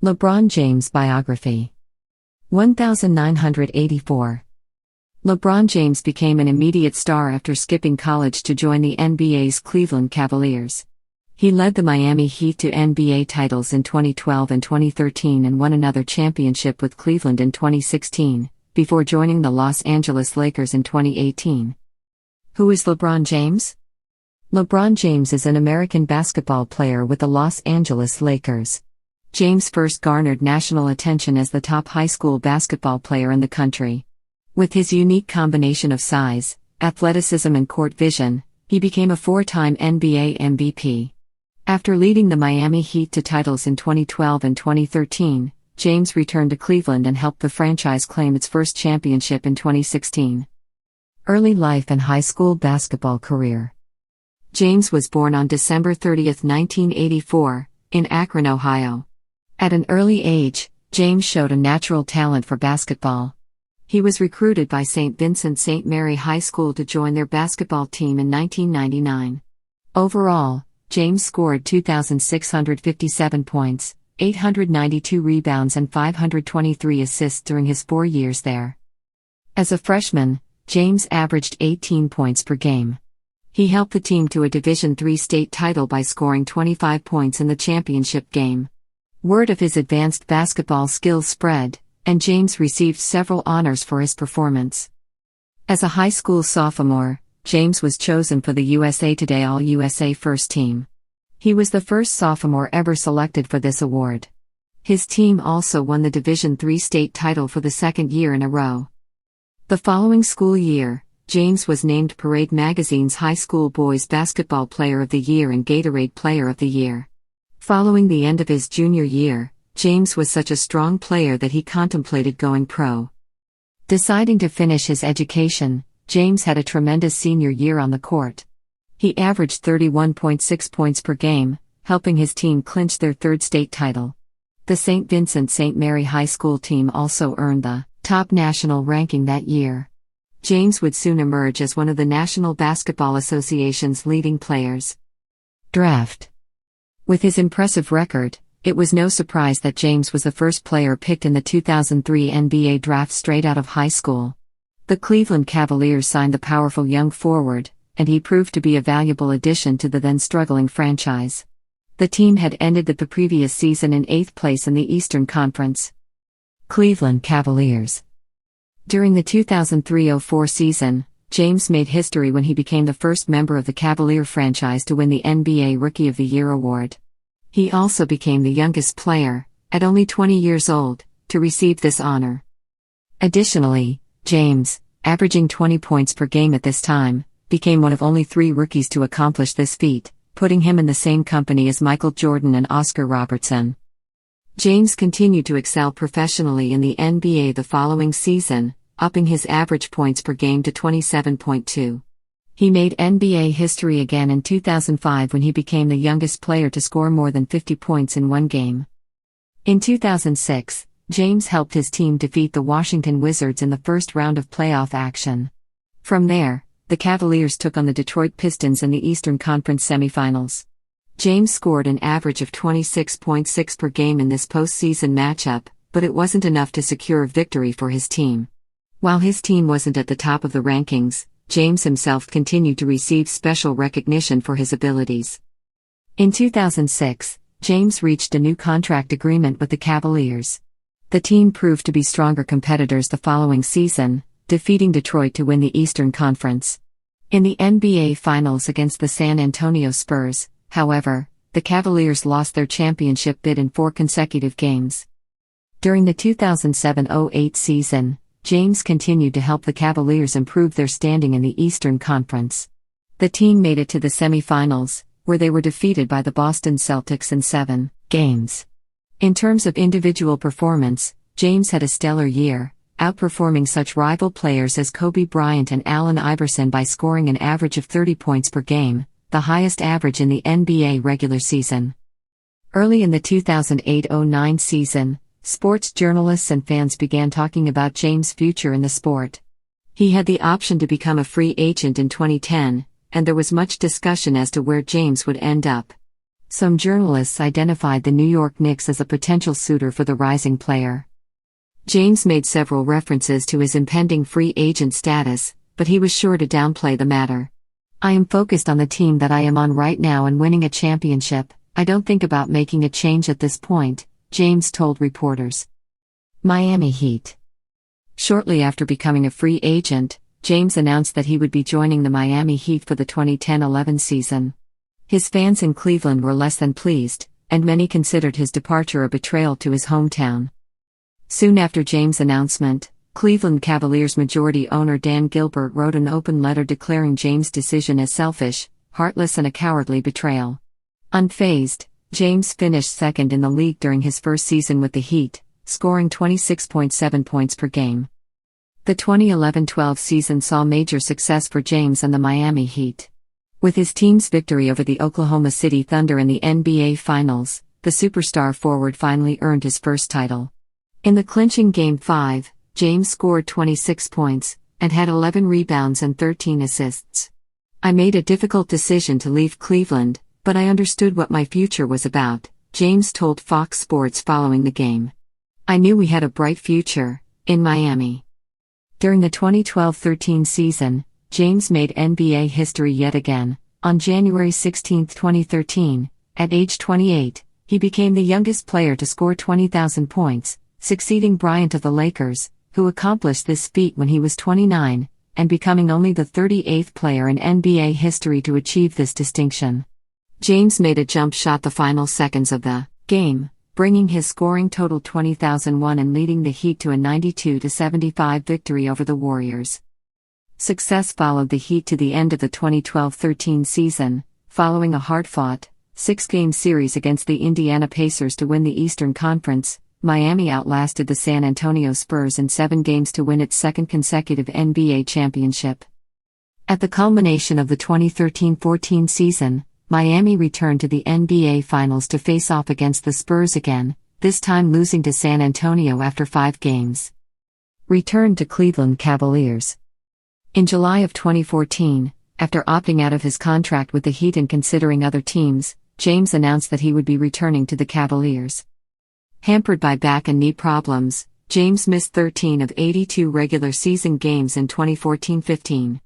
LeBron James Biography 1984. LeBron James became an immediate star after skipping college to join the NBA's Cleveland Cavaliers. He led the Miami Heat to NBA titles in 2012 and 2013 and won another championship with Cleveland in 2016, before joining the Los Angeles Lakers in 2018. Who is LeBron James? LeBron James is an American basketball player with the Los Angeles Lakers. James first garnered national attention as the top high school basketball player in the country. With his unique combination of size, athleticism and court vision, he became a four-time NBA MVP. After leading the Miami Heat to titles in 2012 and 2013, James returned to Cleveland and helped the franchise claim its first championship in 2016. Early life and high school basketball career. James was born on December 30, 1984, in Akron, Ohio. At an early age, James showed a natural talent for basketball. He was recruited by St. Vincent St. Mary High School to join their basketball team in 1999. Overall, James scored 2,657 points, 892 rebounds and 523 assists during his 4 years there. As a freshman, James averaged 18 points per game. He helped the team to a Division III state title by scoring 25 points in the championship game. Word of his advanced basketball skills spread, and James received several honors for his performance. As a high school sophomore, James was chosen for the USA Today All-USA First Team. He was the first sophomore ever selected for this award. His team also won the Division III state title for the second year in a row. The following school year, James was named Parade Magazine's High School Boys Basketball Player of the Year and Gatorade Player of the Year. Following the end of his junior year, James was such a strong player that he contemplated going pro. Deciding to finish his education, James had a tremendous senior year on the court. He averaged 31.6 points per game, helping his team clinch their third state title. The St. Vincent St. Mary High School team also earned the top national ranking that year. James would soon emerge as one of the National Basketball Association's leading players. Draft. With his impressive record, it was no surprise that James was the first player picked in the 2003 NBA draft straight out of high school. The Cleveland Cavaliers signed the powerful young forward, and he proved to be a valuable addition to the then-struggling franchise. The team had ended the previous season in 8th place in the Eastern Conference. Cleveland Cavaliers. During the 2003-04 season, James made history when he became the first member of the Cavalier franchise to win the NBA Rookie of the Year award. He also became the youngest player, at only 20 years old, to receive this honor. Additionally, James, averaging 20 points per game at this time, became one of only 3 rookies to accomplish this feat, putting him in the same company as Michael Jordan and Oscar Robertson. James continued to excel professionally in the NBA the following season, upping his average points per game to 27.2. He made NBA history again in 2005 when he became the youngest player to score more than 50 points in one game. In 2006, James helped his team defeat the Washington Wizards in the first round of playoff action. From there, the Cavaliers took on the Detroit Pistons in the Eastern Conference semifinals. James scored an average of 26.6 per game in this postseason matchup, but it wasn't enough to secure a victory for his team. While his team wasn't at the top of the rankings, James himself continued to receive special recognition for his abilities. In 2006, James reached a new contract agreement with the Cavaliers. The team proved to be stronger competitors the following season, defeating Detroit to win the Eastern Conference. In the NBA Finals against the San Antonio Spurs, however, the Cavaliers lost their championship bid in 4 consecutive games. During the 2007-08 season, James continued to help the Cavaliers improve their standing in the Eastern Conference. The team made it to the semifinals, where they were defeated by the Boston Celtics in 7 games. In terms of individual performance, James had a stellar year, outperforming such rival players as Kobe Bryant and Allen Iverson by scoring an average of 30 points per game, the highest average in the NBA regular season. Early in the 2008-09 season, sports journalists and fans began talking about James' future in the sport. He had the option to become a free agent in 2010, and there was much discussion as to where James would end up. Some journalists identified the New York Knicks as a potential suitor for the rising player. James made several references to his impending free agent status, but he was sure to downplay the matter. "I am focused on the team that I am on right now and winning a championship. I don't think about making a change at this point," James told reporters. Miami Heat. Shortly after becoming a free agent, James announced that he would be joining the Miami Heat for the 2010-11 season. His fans in Cleveland were less than pleased, and many considered his departure a betrayal to his hometown. Soon after James' announcement, Cleveland Cavaliers majority owner Dan Gilbert wrote an open letter declaring James' decision as selfish, heartless and a cowardly betrayal. Unfazed, James finished second in the league during his first season with the Heat, scoring 26.7 points per game. The 2011-12 season saw major success for James and the Miami Heat. With his team's victory over the Oklahoma City Thunder in the NBA Finals, the superstar forward finally earned his first title. In the clinching Game 5, James scored 26 points, and had 11 rebounds and 13 assists. "I made a difficult decision to leave Cleveland, but I understood what my future was about," James told Fox Sports following the game. "I knew we had a bright future in Miami." During the 2012-13 season, James made NBA history yet again. On January 16, 2013, at age 28, he became the youngest player to score 20,000 points, succeeding Bryant of the Lakers, who accomplished this feat when he was 29, and becoming only the 38th player in NBA history to achieve this distinction. James made a jump shot the final seconds of the game, bringing his scoring total 20,001 and leading the Heat to a 92-75 victory over the Warriors. Success followed the Heat to the end of the 2012-13 season, following a hard-fought, six-game series against the Indiana Pacers to win the Eastern Conference. Miami outlasted the San Antonio Spurs in 7 games to win its second consecutive NBA championship. At the culmination of the 2013-14 season, Miami returned to the NBA Finals to face off against the Spurs again, this time losing to San Antonio after 5 games. Returned to Cleveland Cavaliers. In July of 2014, after opting out of his contract with the Heat and considering other teams, James announced that he would be returning to the Cavaliers. Hampered by back and knee problems, James missed 13 of 82 regular season games in 2014-15.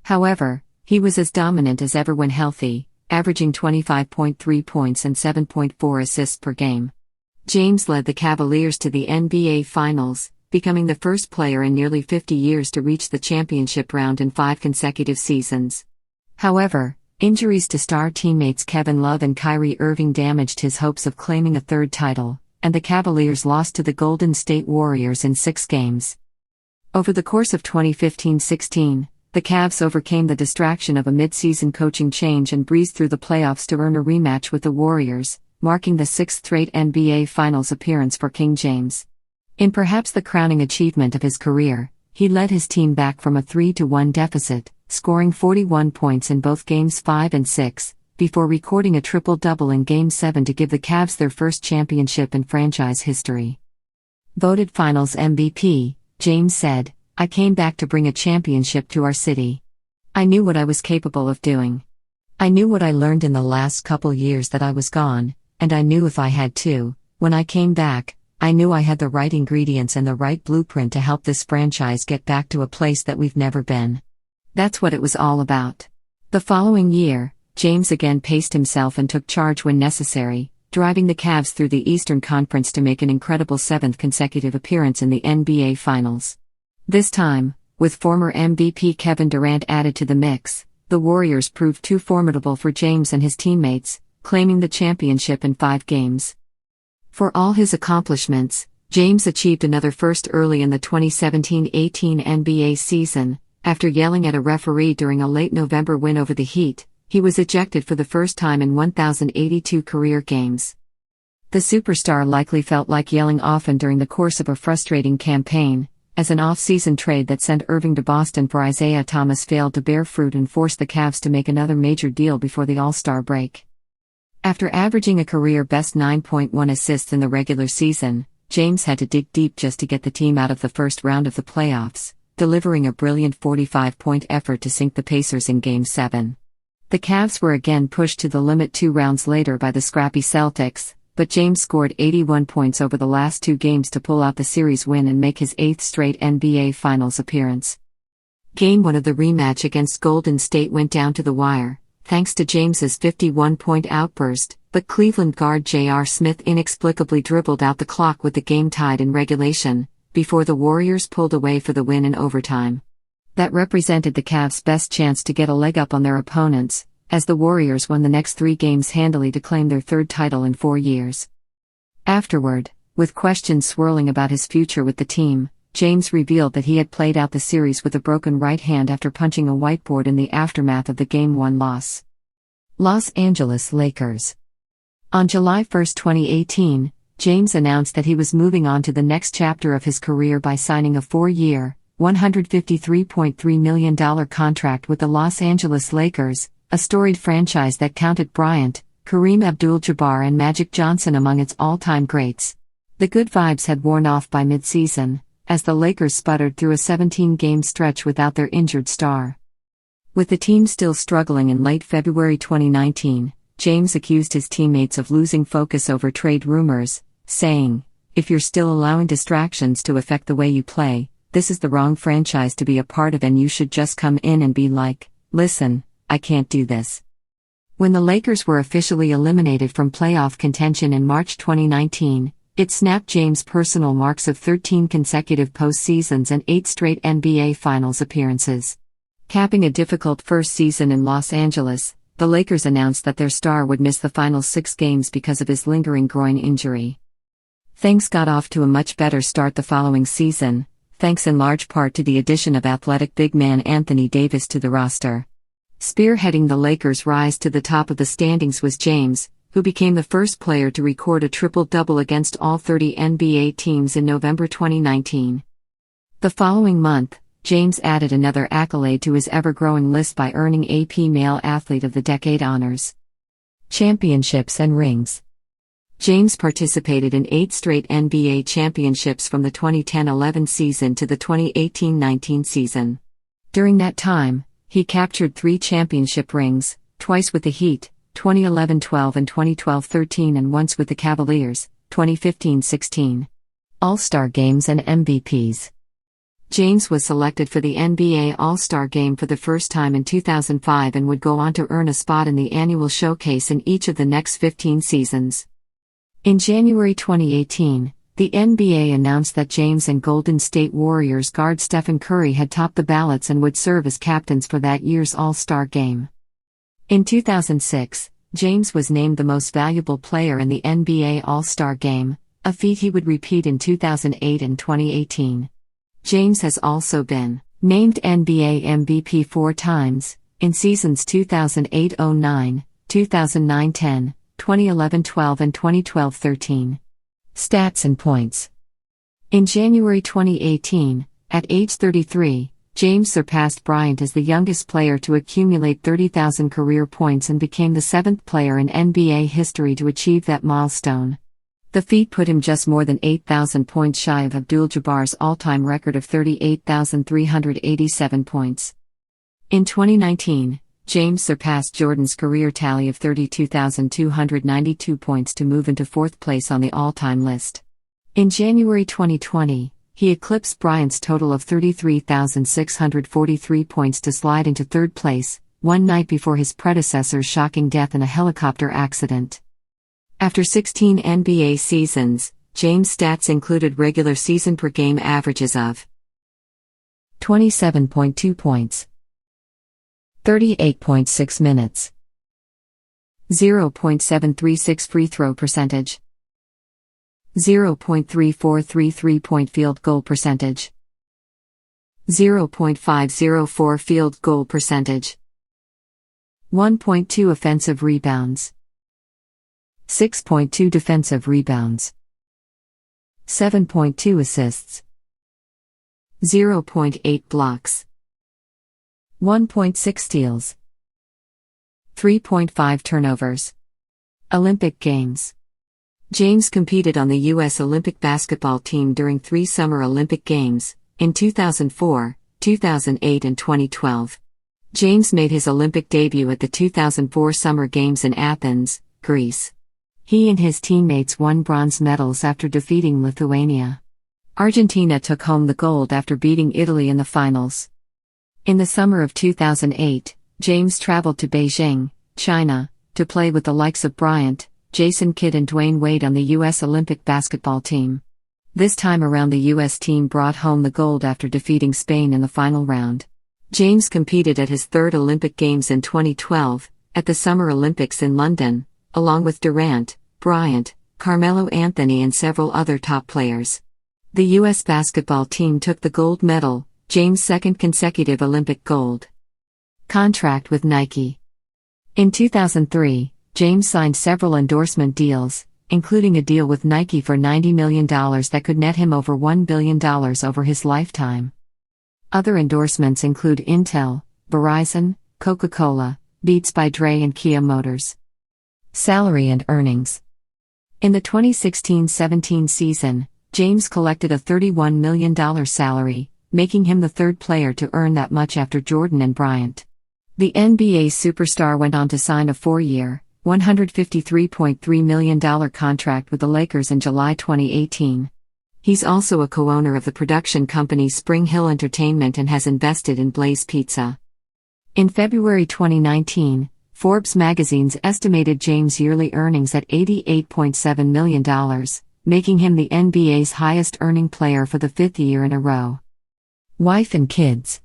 However, he was as dominant as ever when healthy, averaging 25.3 points and 7.4 assists per game. James led the Cavaliers to the NBA Finals, becoming the first player in nearly 50 years to reach the championship round in 5 consecutive seasons. However, injuries to star teammates Kevin Love and Kyrie Irving damaged his hopes of claiming a third title, and the Cavaliers lost to the Golden State Warriors in 6 games. Over the course of 2015-16, the Cavs overcame the distraction of a mid-season coaching change and breezed through the playoffs to earn a rematch with the Warriors, marking the 6th straight NBA Finals appearance for King James. In perhaps the crowning achievement of his career, he led his team back from a 3-1 deficit, scoring 41 points in both Games 5 and 6, before recording a triple-double in Game 7 to give the Cavs their first championship in franchise history. Voted Finals MVP, James said, "I came back to bring a championship to our city. I knew what I was capable of doing. I knew what I learned in the last couple years that I was gone, and I knew if I had to, when I came back, I knew I had the right ingredients and the right blueprint to help this franchise get back to a place that we've never been." That's what it was all about. The following year, James again paced himself and took charge when necessary, driving the Cavs through the Eastern Conference to make an incredible 7th consecutive appearance in the NBA Finals. This time, with former MVP Kevin Durant added to the mix, the Warriors proved too formidable for James and his teammates, claiming the championship in 5 games. For all his accomplishments, James achieved another first early in the 2017-18 NBA season. After yelling at a referee during a late November win over the Heat, he was ejected for the first time in 1,082 career games. The superstar likely felt like yelling often during the course of a frustrating campaign, as an off-season trade that sent Irving to Boston for Isaiah Thomas failed to bear fruit and forced the Cavs to make another major deal before the All-Star break. After averaging a career-best 9.1 assists in the regular season, James had to dig deep just to get the team out of the first round of the playoffs, delivering a brilliant 45-point effort to sink the Pacers in Game 7. The Cavs were again pushed to the limit 2 rounds later by the scrappy Celtics, but James scored 81 points over the last 2 games to pull out the series win and make his 8th straight NBA Finals appearance. Game 1 of the rematch against Golden State went down to the wire, thanks to James's 51-point outburst, but Cleveland guard J.R. Smith inexplicably dribbled out the clock with the game tied in regulation, before the Warriors pulled away for the win in overtime. That represented the Cavs' best chance to get a leg up on their opponents, as the Warriors won the next 3 games handily to claim their 3rd title in 4 years. Afterward, with questions swirling about his future with the team, James revealed that he had played out the series with a broken right hand after punching a whiteboard in the aftermath of the Game 1 loss. Los Angeles Lakers. On July 1, 2018, James announced that he was moving on to the next chapter of his career by signing a 4-year, $153.3 million contract with the Los Angeles Lakers, a storied franchise that counted Bryant, Kareem Abdul-Jabbar and Magic Johnson among its all-time greats. The good vibes had worn off by mid-season, as the Lakers sputtered through a 17-game stretch without their injured star. With the team still struggling in late February 2019, James accused his teammates of losing focus over trade rumors, saying, "If you're still allowing distractions to affect the way you play, this is the wrong franchise to be a part of and you should just come in and be like, listen, I can't do this." When the Lakers were officially eliminated from playoff contention in March 2019, it snapped James' personal marks of 13 consecutive postseasons and 8 straight NBA Finals appearances. Capping a difficult first season in Los Angeles, the Lakers announced that their star would miss the final 6 games because of his lingering groin injury. Things got off to a much better start the following season, thanks in large part to the addition of athletic big man Anthony Davis to the roster. Spearheading the Lakers' rise to the top of the standings was James, who became the first player to record a triple-double against all 30 NBA teams in November 2019. The following month, James added another accolade to his ever-growing list by earning AP Male Athlete of the Decade honors. Championships and rings. James participated in 8 straight NBA championships from the 2010-11 season to the 2018-19 season. During that time, he captured 3 championship rings, twice with the Heat, 2011-12 and 2012-13, and once with the Cavaliers, 2015-16. All-Star Games and MVPs. James was selected for the NBA All-Star Game for the first time in 2005 and would go on to earn a spot in the annual showcase in each of the next 15 seasons. In January 2018, the NBA announced that James and Golden State Warriors guard Stephen Curry had topped the ballots and would serve as captains for that year's All-Star Game. In 2006, James was named the most valuable player in the NBA All-Star Game, a feat he would repeat in 2008 and 2018. James has also been named NBA MVP 4 times, in seasons 2008-09, 2009-10, 2011-12 and 2012-13. Stats and points. In January 2018, at age 33, James surpassed Bryant as the youngest player to accumulate 30,000 career points and became the 7th player in NBA history to achieve that milestone. The feat put him just more than 8,000 points shy of Abdul-Jabbar's all-time record of 38,387 points. In 2019, James surpassed Jordan's career tally of 32,292 points to move into 4th place on the all-time list. In January 2020, he eclipsed Bryant's total of 33,643 points to slide into 3rd place, one night before his predecessor's shocking death in a helicopter accident. After 16 NBA seasons, James' stats included regular season per game averages of 27.2 points, 38.6 minutes, 0.736 free throw percentage, 0.343 three-point field goal percentage, 0.504 field goal percentage, 1.2 offensive rebounds, 6.2 defensive rebounds, 7.2 assists, 0.8 blocks, 1.6 steals, 3.5 turnovers. Olympic Games. James competed on the U.S. Olympic basketball team during 3 Summer Olympic Games, in 2004, 2008 and 2012. James made his Olympic debut at the 2004 Summer Games in Athens, Greece. He and his teammates won bronze medals after defeating Lithuania. Argentina took home the gold after beating Italy in the finals. In the summer of 2008, James traveled to Beijing, China, to play with the likes of Bryant, Jason Kidd and Dwayne Wade on the U.S. Olympic basketball team. This time around the U.S. team brought home the gold after defeating Spain in the final round. James competed at his third Olympic Games in 2012, at the Summer Olympics in London, along with Durant, Bryant, Carmelo Anthony and several other top players. The U.S. basketball team took the gold medal, James' second consecutive Olympic gold. Contract with Nike. In 2003, James signed several endorsement deals, including a deal with Nike for $90 million that could net him over $1 billion over his lifetime. Other endorsements include Intel, Verizon, Coca-Cola, Beats by Dre and Kia Motors. Salary and earnings. In the 2016-17 season, James collected a $31 million salary, making him the third player to earn that much after Jordan and Bryant. The NBA superstar went on to sign a 4-year, $153.3 million contract with the Lakers in July 2018. He's also a co-owner of the production company Spring Hill Entertainment and has invested in Blaze Pizza. In February 2019, Forbes magazine's estimated James' yearly earnings at $88.7 million, making him the NBA's highest-earning player for the fifth year in a row. Wife and kids.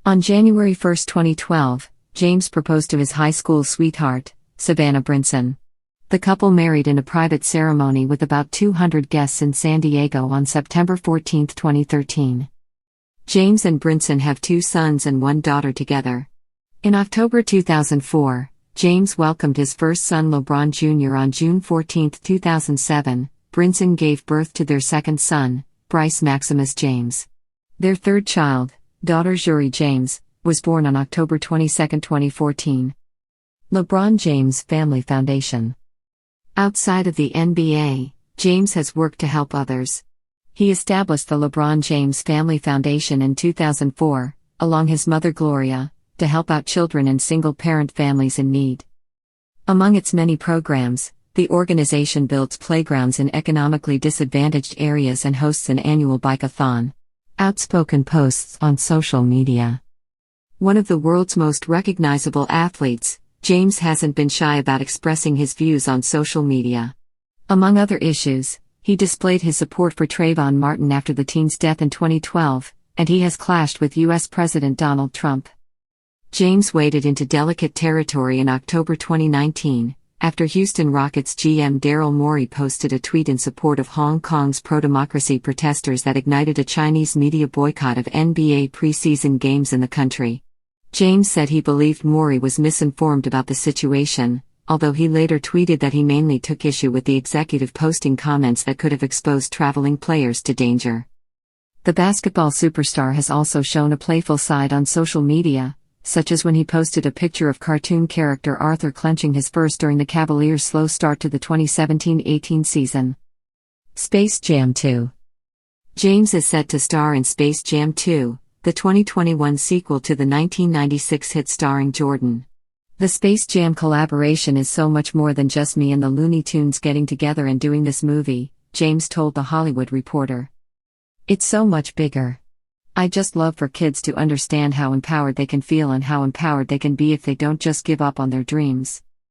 On January 1, 2012, James proposed to his high school sweetheart, Savannah Brinson. The couple married in a private ceremony with about 200 guests in San Diego on September 14, 2013. James and Brinson have 2 sons and 1 daughter together. In October 2004, James welcomed his first son LeBron Jr. On June 14, 2007. Brinson gave birth to their second son, Bryce Maximus James. Their third child, daughter Zuri James, was born on October 22, 2014. LeBron James Family Foundation. Outside of the NBA, James has worked to help others. He established the LeBron James Family Foundation in 2004, along his mother Gloria, to help out children and single-parent families in need. Among its many programs, the organization builds playgrounds in economically disadvantaged areas and hosts an annual bike-a-thon. Outspoken posts on social media. One of the world's most recognizable athletes, James hasn't been shy about expressing his views on social media. Among other issues, he displayed his support for Trayvon Martin after the teen's death in 2012, and he has clashed with U.S. President Donald Trump. James waded into delicate territory in October 2019, after Houston Rockets GM Daryl Morey posted a tweet in support of Hong Kong's pro-democracy protesters that ignited a Chinese media boycott of NBA preseason games in the country. James said he believed Morey was misinformed about the situation, although he later tweeted that he mainly took issue with the executive posting comments that could have exposed traveling players to danger. The basketball superstar has also shown a playful side on social media, such as when he posted a picture of cartoon character Arthur clenching his fist during the Cavaliers' slow start to the 2017-18 season. Space Jam 2. James is set to star in Space Jam 2, the 2021 sequel to the 1996 hit starring Jordan. The Space Jam collaboration is so much more than just me and the Looney Tunes getting together and doing this movie, James told The Hollywood Reporter. It's so much bigger. I just love for kids to understand how empowered they can feel and how empowered they can be if they don't just give up on their dreams.